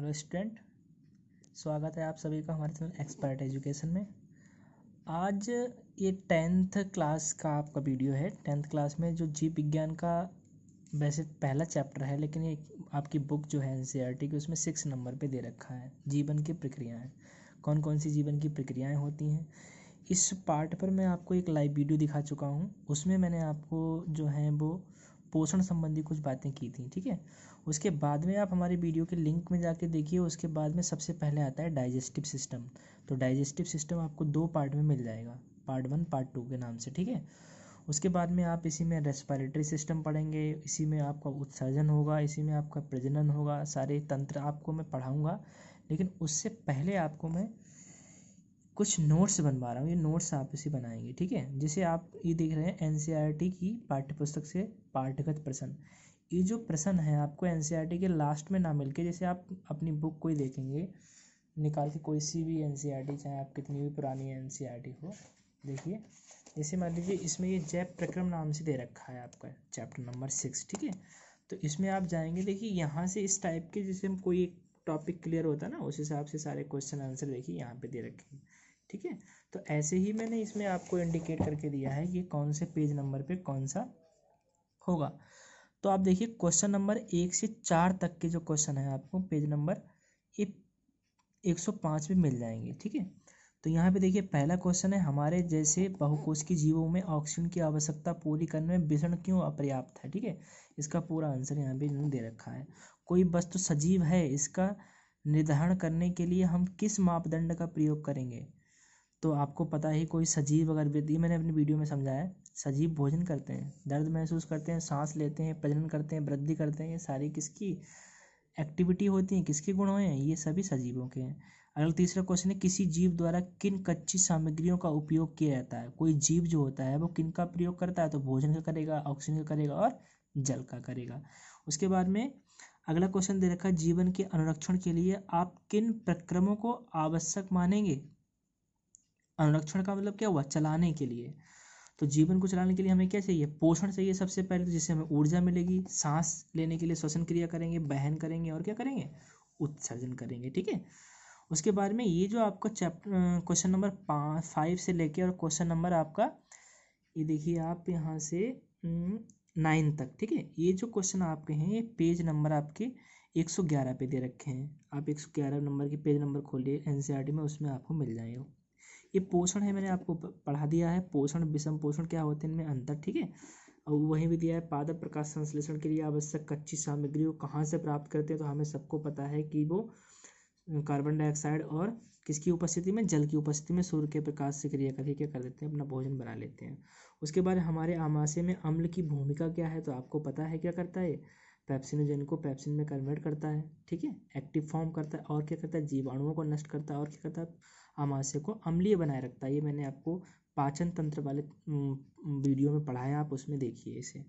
Hello student, स्वागत है आप सभी का हमारे चैनल एक्सपर्ट एजुकेशन में। आज ये 10th क्लास का आपका वीडियो है। 10th क्लास में जो जीव विज्ञान का वैसे पहला चैप्टर है, लेकिन ये आपकी बुक जो है एनसीईआरटी की उसमें 6 नंबर पे दे रखा है जीवन की प्रक्रियाएं। कौन कौन सी जीवन की प्रक्रियाएं होती हैं, इस पार्ट पर मैं आपको एक लाइव वीडियो दिखा चुका हूँ। उसमें मैंने आपको जो है वो पोषण संबंधी कुछ बातें की थी, ठीक है। उसके बाद में आप हमारी वीडियो के लिंक में जाके देखिए। उसके बाद में सबसे पहले आता है डाइजेस्टिव सिस्टम। तो डाइजेस्टिव सिस्टम आपको 2 पार्ट में मिल जाएगा, पार्ट 1 पार्ट 2 के नाम से, ठीक है। उसके बाद में आप इसी में रेस्पिरेटरी सिस्टम पढ़ेंगे, इसी में आपका उत्सर्जन होगा, इसी में आपका प्रजनन होगा। सारे तंत्र आपको मैं पढ़ाऊँगा, लेकिन उससे पहले आपको मैं कुछ नोट्स बनवा रहा हूँ। ये नोट्स आप इसे बनाएंगे, ठीक है। जिसे आप ये देख रहे हैं एनसीईआरटी की पाठ्यपुस्तक से पाठ्यगत प्रश्न। ये जो प्रश्न है आपको एनसीईआरटी के लास्ट में ना मिलके, जैसे आप अपनी बुक कोई देखेंगे निकाल के, कोई सी भी एनसीईआरटी, चाहे आप कितनी भी पुरानी एनसीईआरटी हो, देखिए जैसे मान लीजिए इसमें ये जैव प्रक्रम नाम से दे रखा है आपका चैप्टर नंबर 6, ठीक है। तो इसमें आप जाएंगे, देखिए यहाँ से इस टाइप के जैसे हम कोई एक टॉपिक क्लियर होता है ना, उस हिसाब से सारे क्वेश्चन आंसर देखिए यहाँ पे दे रखे हैं, ठीक है। तो ऐसे ही मैंने इसमें आपको इंडिकेट करके दिया है कि कौन से पेज नंबर पे कौन सा होगा। तो आप देखिए क्वेश्चन नंबर 1 से 4 तक के जो क्वेश्चन है आपको पेज नंबर 105 में मिल जाएंगे, ठीक है। तो यहाँ पे देखिए पहला क्वेश्चन है, हमारे जैसे बहुकोशिकीय जीवों में ऑक्सीजन की आवश्यकता पूरी करने में विषण क्यों अपर्याप्त है, ठीक है। इसका पूरा आंसर यहाँ पे इन्होंने दे रखा है। कोई वस्तु सजीव है, इसका निर्धारण करने के लिए हम किस मापदंड का प्रयोग करेंगे। तो आपको पता ही, कोई सजीव अगर ये मैंने अपनी वीडियो में समझाया, सजीव भोजन करते हैं, दर्द महसूस करते हैं, सांस लेते हैं, प्रजनन करते हैं, वृद्धि करते हैं, ये सारी किसकी एक्टिविटी होती हैं, किसके गुण हैं, ये सभी सजीवों के हैं। अगला तीसरा क्वेश्चन है, किसी जीव द्वारा किन कच्ची सामग्रियों का उपयोग किया जाता है। कोई जीव जो होता है वो किन का प्रयोग करता है, तो भोजन का करेगा, ऑक्सीजन का करेगा और जल का करेगा। उसके बाद में अगला क्वेश्चन दे रखा है, जीवन के अनुरक्षण के लिए आप किन प्रक्रमों को आवश्यक मानेंगे। अनुरक्षण का मतलब क्या हुआ, चलाने के लिए। तो जीवन को चलाने के लिए हमें क्या चाहिए, पोषण चाहिए सबसे पहले, तो जिससे हमें ऊर्जा मिलेगी। सांस लेने के लिए श्वसन क्रिया करेंगे, बहन करेंगे और क्या करेंगे, उत्सर्जन करेंगे, ठीक है। उसके बाद में ये जो आपका चैप्टर क्वेश्चन नंबर 5 से लेके और क्वेश्चन नंबर आपका ये देखिए आप यहाँ से 9 तक, ठीक है। ये जो क्वेश्चन आपके हैं ये पेज नंबर आपके 111 पे दे रखे हैं। आप 111 नंबर की पेज नंबर खोलिए एनसीईआरटी में, उसमें आपको मिल जाएगा। ये पोषण है, मैंने आपको पढ़ा दिया है। पोषण विषम पोषण क्या होते हैं, इनमें अंतर, ठीक है। और वहीं भी दिया है, पादप प्रकाश संश्लेषण के लिए आवश्यक कच्ची सामग्री को कहाँ से प्राप्त करते हैं। तो हमें सबको पता है कि वो कार्बन डाइऑक्साइड और किसकी उपस्थिति में, जल की उपस्थिति में सूर्य के प्रकाश से क्रिया करके क्या कर देते हैं, अपना भोजन बना लेते हैं। उसके बाद हमारे आमाशय में अम्ल की भूमिका क्या है, तो आपको पता है क्या करता है, पेप्सिनोजन को पेप्सिन में कन्वर्ट करता है, ठीक है, एक्टिव फॉर्म करता है, और क्या करता है, जीवाणुओं को नष्ट करता है, और क्या करता है, आमाशय को अम्लीय बनाए रखता है। ये मैंने आपको पाचन तंत्र वाले वीडियो में पढ़ाया, आप उसमें देखिए इसे।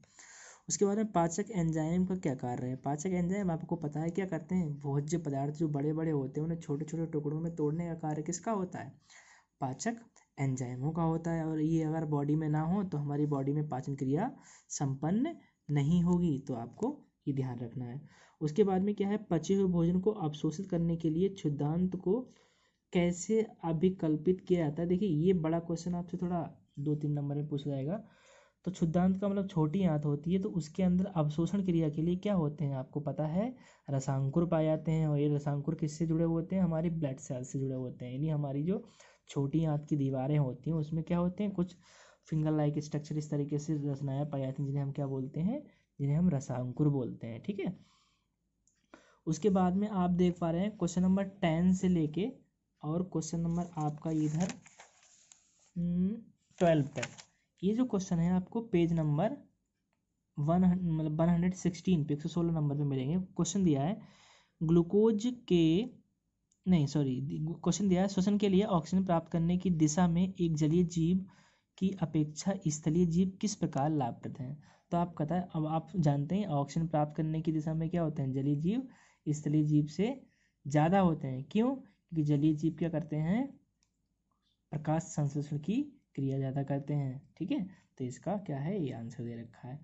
उसके बाद में पाचक एंजाइम का क्या कार्य है। पाचक एंजाइम आपको पता है क्या करते हैं, भोज्य पदार्थ जो बड़े बड़े होते हैं उन्हें छोटे छोटे टुकड़ों में तोड़ने का कार्य किसका होता है, पाचक एंजाइमों का होता है। और ये अगर बॉडी में ना हो तो हमारी बॉडी में पाचन क्रिया संपन्न नहीं होगी, तो आपको ये ध्यान रखना है। उसके बाद में क्या है, पचे हुए भोजन को अवशोषित करने के लिए क्षुद्रांत को कैसे अभिकल्पित किया जाता है। देखिए ये बड़ा क्वेश्चन आपसे थोड़ा 2-3 नंबर में पूछा जाएगा। तो क्षुद्रांत का मतलब छोटी आंत होती है, तो उसके अंदर अवशोषण क्रिया के लिए क्या होते हैं आपको पता है, रसांकुर पाए जाते हैं। और ये रसांकुर किससे जुड़े हुए होते हैं, हमारी ब्लड सेल से जुड़े होते हैं। यानी हमारी जो छोटी आंत की दीवारें होती हैं उसमें क्या होते हैं, कुछ फिंगर लाइक स्ट्रक्चर इस तरीके से रचनाएं पाई जाती हैं, जिन्हें हम क्या बोलते हैं, जिन्हें हम रसांकुर बोलते हैं, ठीक है। उसके बाद में आप देख पा रहे हैं क्वेश्चन नंबर 10 से लेके और क्वेश्चन नंबर आपका इधर 12 तक। ये जो क्वेश्चन है आपको पेज नंबर 116 पे, 116 नंबर पे मिलेंगे। क्वेश्चन दिया है, ग्लूकोज के नहीं सॉरी क्वेश्चन दिया है, श्वसन के लिए ऑक्सीजन प्राप्त करने की दिशा में एक जलीय जीव की अपेक्षा स्थलीय जीव किस प्रकार लाभप्रद हैं। तो आप कहता है, अब आप जानते हैं ऑक्सीजन प्राप्त करने की दिशा में क्या होते हैं, जलीय जीव स्थलीय जीव से ज़्यादा होते हैं। क्यों, क्योंकि जलीय जीव क्या करते हैं, प्रकाश संश्लेषण की क्रिया ज़्यादा करते हैं, ठीक है। तो इसका क्या है, ये आंसर दे रखा है।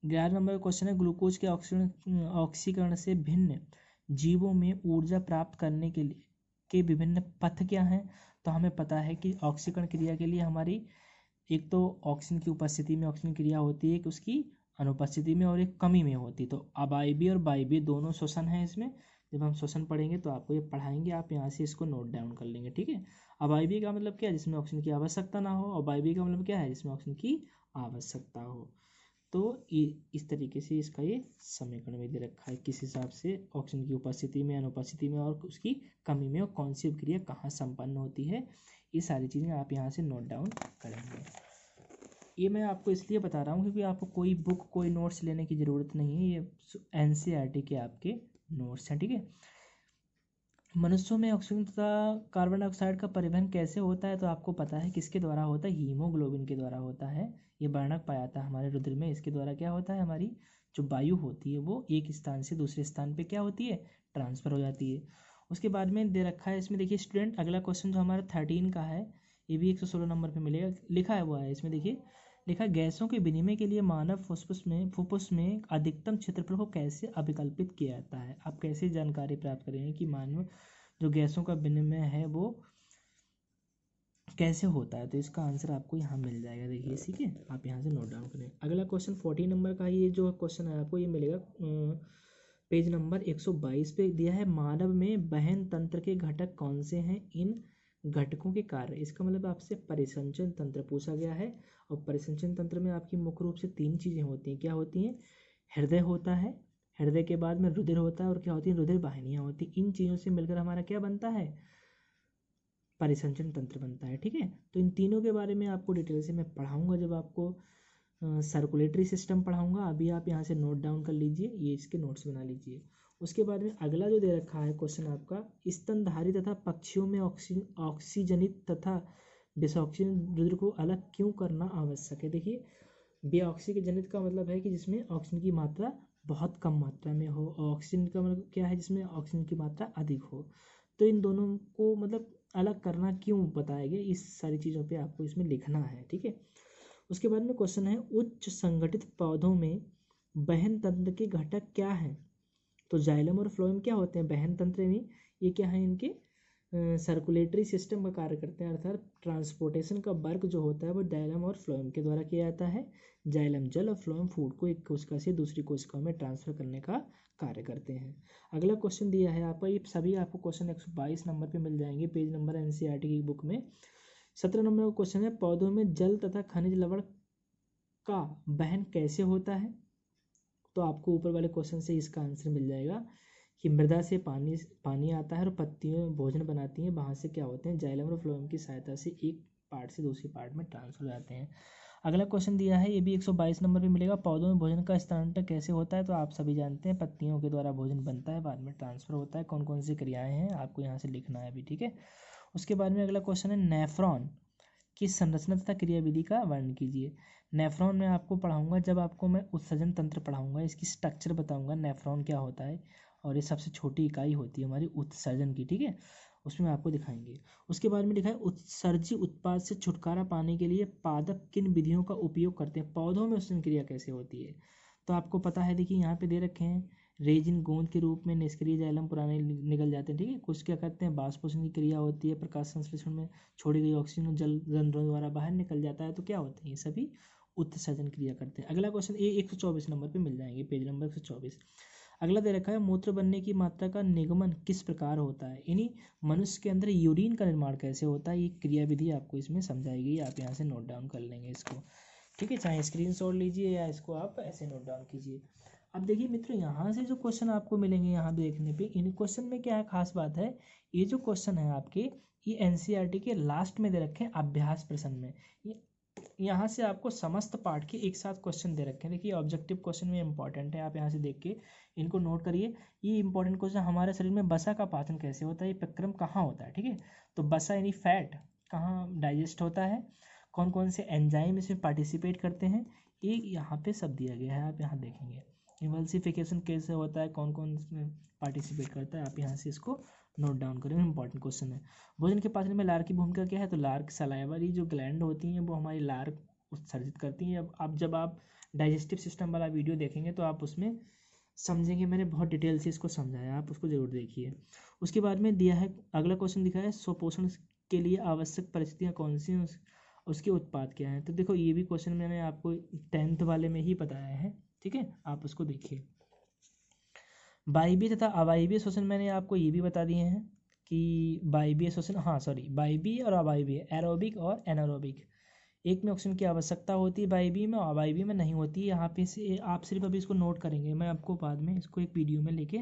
11 नंबर का क्वेश्चन है, ग्लूकोज के ऑक्सीकरण से भिन्न जीवों में ऊर्जा प्राप्त करने के लिए के विभिन्न पथ क्या हैं? तो हमें पता है कि ऑक्सीकरण क्रिया के लिए हमारी एक तो ऑक्सीजन की उपस्थिति में ऑक्सीजन क्रिया होती है, एक उसकी अनुपस्थिति में और एक कमी में होती है। तो अवायवीय और वायवीय दोनों श्वसन है इसमें। जब हम श्वसन पढ़ेंगे तो आपको ये पढ़ाएंगे, आप यहाँ से इसको नोट डाउन कर लेंगे, ठीक है। अवायवीय का मतलब क्या है? जिसमें ऑक्सीजन की आवश्यकता ना हो, और वायवीय का मतलब क्या है? जिसमें ऑक्सीजन की आवश्यकता हो। तो ये इस तरीके से इसका ये समीकरण में दे रखा है, किस हिसाब से ऑक्सीजन की उपस्थिति में, अनुपस्थिति में और उसकी कमी में और कौन सी क्रिया कहाँ संपन्न होती है। ये सारी चीज़ें आप यहाँ से नोट डाउन करेंगे। ये मैं आपको इसलिए बता रहा हूँ क्योंकि आपको कोई बुक कोई नोट्स लेने की ज़रूरत नहीं है, ये NCERT के आपके नोट्स हैं, ठीक है। मनुष्यों में ऑक्सीजन तथा कार्बन डाइऑक्साइड का परिवहन कैसे होता है? तो आपको पता है किसके द्वारा होता है? हीमोग्लोबिन के द्वारा होता है। ये वर्णक पाया जाता है हमारे रुधिर में, इसके द्वारा क्या होता है? हमारी जो वायु होती है वो एक स्थान से दूसरे स्थान पे क्या होती है? ट्रांसफ़र हो जाती है। उसके बाद में दे रखा है इसमें, देखिए स्टूडेंट, अगला क्वेश्चन जो हमारा 13 का है, ये भी 116 नंबर पर मिलेगा। लिखा है वो है इसमें, देखिए लिखा है, गैसों के विनिमय के लिए मानव फुफ्फुस में अधिकतम क्षेत्रफल को कैसे अभिकल्पित किया जाता है? आप कैसे जानकारी प्राप्त करेंगे कि मानव जो गैसों का विनिमय है वो कैसे होता है? तो इसका आंसर आपको यहाँ मिल जाएगा, देखिए, ठीक है। आप यहाँ से नोट डाउन करें। अगला क्वेश्चन 14 नंबर का, ये जो क्वेश्चन है आपको ये मिलेगा पेज नंबर 122 पे दिया है। मानव में वहन तंत्र के घटक कौन से हैं? इन घटकों के कार्य। इसका मतलब आपसे परिसंचन तंत्र पूछा गया है, और परिसंचन तंत्र में आपकी मुख्य रूप से 3 चीज़ें होती हैं। क्या होती हैं? हृदय होता है, हृदय के बाद में रुधिर होता है, और क्या होती है? रुधिर वाहिनियाँ होती हैं। इन चीज़ों से मिलकर हमारा क्या बनता है? परिसंचन तंत्र बनता है, ठीक है। तो इन तीनों के बारे में आपको डिटेल से मैं पढ़ाऊंगा जब आपको सर्कुलेटरी सिस्टम पढ़ाऊंगा। अभी आप यहाँ से नोट डाउन कर लीजिए, ये इसके नोट्स बना लीजिए। उसके बाद में अगला जो दे रखा है क्वेश्चन आपका, स्तनधारी तथा पक्षियों में ऑक्सीजनित तथा डिसऑक्सीजन रुधिर को अलग क्यों करना आवश्यक है? देखिए, बेऑक्सीजनित का मतलब है कि जिसमें ऑक्सीजन की मात्रा बहुत कम मात्रा में हो, और ऑक्सीजन का मतलब क्या है? जिसमें ऑक्सीजन की मात्रा अधिक हो। तो इन दोनों को मतलब अलग करना क्यों बताया गया, इस सारी चीज़ों पे आपको इसमें लिखना है, ठीक है। उसके बाद में क्वेश्चन है, उच्च संगठित पौधों में वहन तंत्र के घटक क्या हैं? तो जाइलम और फ्लोएम क्या होते हैं? वहन तंत्र नहीं, ये क्या है? इनके सर्कुलेटरी सिस्टम का कार्य करते हैं, अर्थात ट्रांसपोर्टेशन का वर्क जो होता है वो जाइलम और फ्लोएम के द्वारा किया जाता है। जाइलम जल और फ्लोएम फूड को एक कोशिका से दूसरी कोशिका में ट्रांसफर करने का कार्य करते हैं। अगला क्वेश्चन दिया है आपका, ये सभी आपको क्वेश्चन 122 नंबर पे मिल जाएंगे, पेज नंबर NCERT की बुक में। 17 नंबर का क्वेश्चन है, पौधों में जल तथा खनिज लवण का वहन कैसे होता है? तो आपको ऊपर वाले क्वेश्चन से इसका आंसर मिल जाएगा कि मृदा से पानी आता है और पत्तियों भोजन बनाती हैं, वहाँ से क्या होते हैं? जाइलम और फ्लोएम की सहायता से एक पार्ट से दूसरी पार्ट में ट्रांसफर हो जाते हैं। अगला क्वेश्चन दिया है, ये भी 122 नंबर पे मिलेगा, पौधों में भोजन का स्थानांतरण कैसे होता है? तो आप सभी जानते हैं, पत्तियों के द्वारा भोजन बनता है, बाद में ट्रांसफर होता है। कौन कौन सी क्रियाएं हैं आपको यहाँ से लिखना है अभी, ठीक है। उसके बाद में अगला क्वेश्चन है, नेफ्रॉन की संरचना तथा क्रियाविधि का वर्णन कीजिए। नेफ्रॉन में आपको पढ़ाऊंगा, जब आपको मैं उत्सर्जन तंत्र पढ़ाऊंगा, इसकी स्ट्रक्चर बताऊंगा, नेफ्रॉन क्या होता है, और ये सबसे छोटी इकाई होती है हमारी उत्सर्जन की, ठीक है, उसमें आपको दिखाएंगे। उसके बाद में लिखा है, उत्सर्जी उत्पाद से छुटकारा पाने के लिए पादप किन विधियों का उपयोग करते हैं? पौधों में उत्सर्जन क्रिया कैसे होती है? तो आपको पता है, देखिए यहाँ पे दे रखे हैं, रेजिन गोंद के रूप में निष्क्रिय जाइलम पुराने निकल जाते हैं, ठीक है। कुछ क्या करते हैं? वाष्पोषण की क्रिया होती है, प्रकाश संश्लेषण में छोड़ी गई ऑक्सीजन जल रंध्रों द्वारा बाहर निकल जाता है, तो क्या होते हैं? ये सभी उत्सर्जन क्रिया करते हैं। अगला क्वेश्चन ये 124 नंबर पे मिल जाएंगे, पेज नंबर 124। अगला दे रखा है, मूत्र बनने की मात्रा का निगमन किस प्रकार होता है? यानी मनुष्य के अंदर यूरिन का निर्माण कैसे होता है? ये क्रिया विधि आपको इसमें समझाई गई, आप यहाँ से नोट डाउन कर लेंगे इसको, ठीक है। चाहे स्क्रीनशॉट लीजिए या इसको आप ऐसे नोट डाउन कीजिए। अब देखिए मित्रों, यहाँ से जो क्वेश्चन आपको मिलेंगे यहाँ देखने पे, इन क्वेश्चन में क्या है खास बात है, ये जो क्वेश्चन है आपके, ये NCERT के लास्ट में दे रखे हैं अभ्यास प्रश्न में। यहाँ से आपको समस्त पाठ के एक साथ क्वेश्चन दे रखे हैं। देखिए ऑब्जेक्टिव क्वेश्चन में इंपॉर्टेंट है, आप यहाँ से देख के इनको नोट करिए। ये इंपॉर्टेंट क्वेश्चन, हमारे शरीर में वसा का पाचन कैसे होता है, ये प्रक्रम कहाँ होता है, ठीक है। तो वसा यानी फैट कहाँ डाइजेस्ट होता है, कौन कौन से एंजाइम इसमें पार्टिसिपेट करते हैं, ये यहाँ पे सब दिया गया है, आप यहाँ देखेंगे। इमल्सिफिकेशन कैसे होता है, कौन कौन इसमें पार्टिसिपेट करता है, आप यहाँ से इसको नोट डाउन करें, इंपॉर्टेंट क्वेश्चन है। भोजन के पाचन में लार की भूमिका क्या है? तो लार सलाइवरी जो ग्लैंड होती हैं वो हमारी लार उत्सर्जित करती हैं। अब जब आप डाइजेस्टिव सिस्टम वाला वीडियो देखेंगे तो आप उसमें समझेंगे। मैंने बहुत डिटेल से इसको समझाया, आप उसको ज़रूर देखिए। उसके बाद में दिया है, अगला क्वेश्चन दिखा है, सुपोषण के लिए आवश्यक परिस्थितियाँ कौन सी हैं, उसके उत्पाद क्या हैं। तो देखो ये भी क्वेश्चन मैंने आपको 10th वाले में ही बताया है, ठीक है, आप उसको देखिए। वायवीय तथा अवायवीय श्वसन मैंने आपको ये भी बता दिए हैं कि वायवीय श्वसन, हाँ सॉरी, वायवीय और अवायवीय, एरोबिक और एनारोबिक, एक में ऑक्सीजन की आवश्यकता होती है वायवीय में, अवायवीय में नहीं होती है। यहाँ पे से आप सिर्फ अभी इसको नोट करेंगे, मैं आपको बाद में इसको एक वीडियो में लेके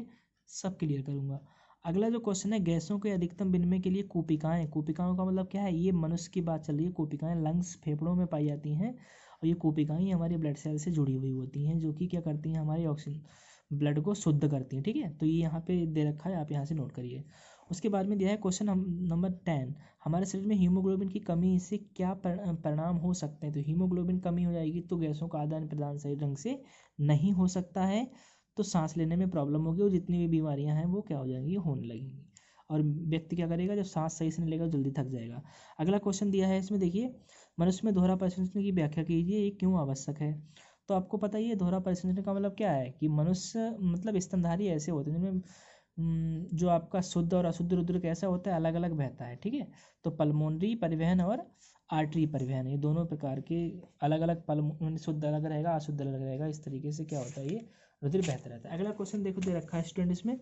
सब क्लियर करूँगा। अगला जो क्वेश्चन है, गैसों के अधिकतम विनिमय के लिए कूपिकाएँ, कूपिकाओं का मतलब क्या है, ये मनुष्य की बात चल रही है। कूपिकाएँ लंग्स, फेफड़ों में पाई जाती हैं, और ये कूपिकाएँ हमारे ब्लड सेल से जुड़ी हुई होती हैं, जो कि क्या करती हैं, हमारी ऑक्सीजन ब्लड को शुद्ध करती हैं, ठीक है। तो ये यहाँ पे दे रखा है, आप यहाँ से नोट करिए। उसके बाद में दिया है क्वेश्चन नंबर 10, हमारे शरीर में हीमोग्लोबिन की कमी से क्या परिणाम हो सकते हैं। तो हीमोग्लोबिन कमी हो जाएगी तो गैसों का आदान प्रदान सही ढंग से नहीं हो सकता है, तो सांस लेने में प्रॉब्लम होगी, और जितनी भी बीमारियां हैं वो क्या हो जाएंगी, होने लगेंगी। और व्यक्ति क्या करेगा, जब सांस सही से नहीं लेगा जल्दी थक जाएगा। अगला क्वेश्चन दिया है, इसमें देखिए, मनुष्य में दोहरा परिश्रम की व्याख्या कीजिए, ये क्यों आवश्यक है। तो आपको पता ही है दोहरा परिश्रम का मतलब क्या है, कि मनुष्य मतलब स्तनधारी ऐसे होते हैं जिनमें जो आपका शुद्ध और अशुद्ध रुद्र कैसा होता है, अलग अलग बहता है, ठीक है। तो पल्मोनरी परिवहन और आर्टरी परिवहन, ये दोनों प्रकार के अलग अलग, पल्मोनरी शुद्ध अलग रहेगा, अशुद्ध अलग रहेगा, इस तरीके से क्या होता है, ये रुधिर बहता रहता है। अगला क्वेश्चन देखो दे रखा है स्टूडेंट, इसमें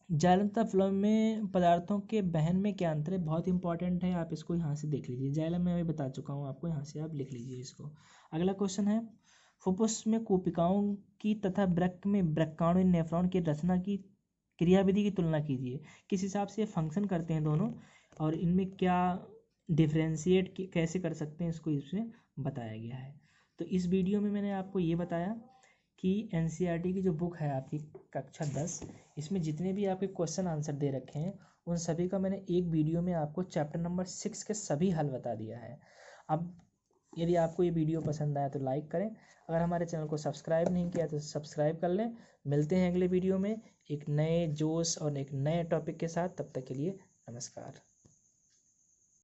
जाइलम तथा फ्लोएम में पदार्थों के बहन में क्या अंतर है, बहुत इंपॉर्टेंट है, आप इसको यहाँ से देख लीजिए। जाइलम में अभी बता चुका हूँ आपको, यहाँ से आप लिख लीजिए इसको। अगला क्वेश्चन है, फुफ्फुस में कूपिकाओं की तथा वृक्क में वृक्काणु नेफ्रॉन की रचना की क्रियाविधि की तुलना कीजिए, किस हिसाब से फंक्शन करते हैं दोनों, और इनमें क्या डिफ्रेंशिएट कैसे कर सकते हैं, इसको इसमें बताया गया है। तो इस वीडियो में मैंने आपको ये बताया कि एनसीईआरटी की जो बुक है आपकी कक्षा 10, इसमें जितने भी आपके क्वेश्चन आंसर दे रखे हैं उन सभी का मैंने एक वीडियो में आपको चैप्टर नंबर 6 के सभी हल बता दिया है। अब यदि आपको ये वीडियो पसंद आया तो लाइक करें, अगर हमारे चैनल को सब्सक्राइब नहीं किया तो सब्सक्राइब कर लें। मिलते हैं अगले वीडियो में एक नए जोश और एक नए टॉपिक के साथ, तब तक के लिए नमस्कार।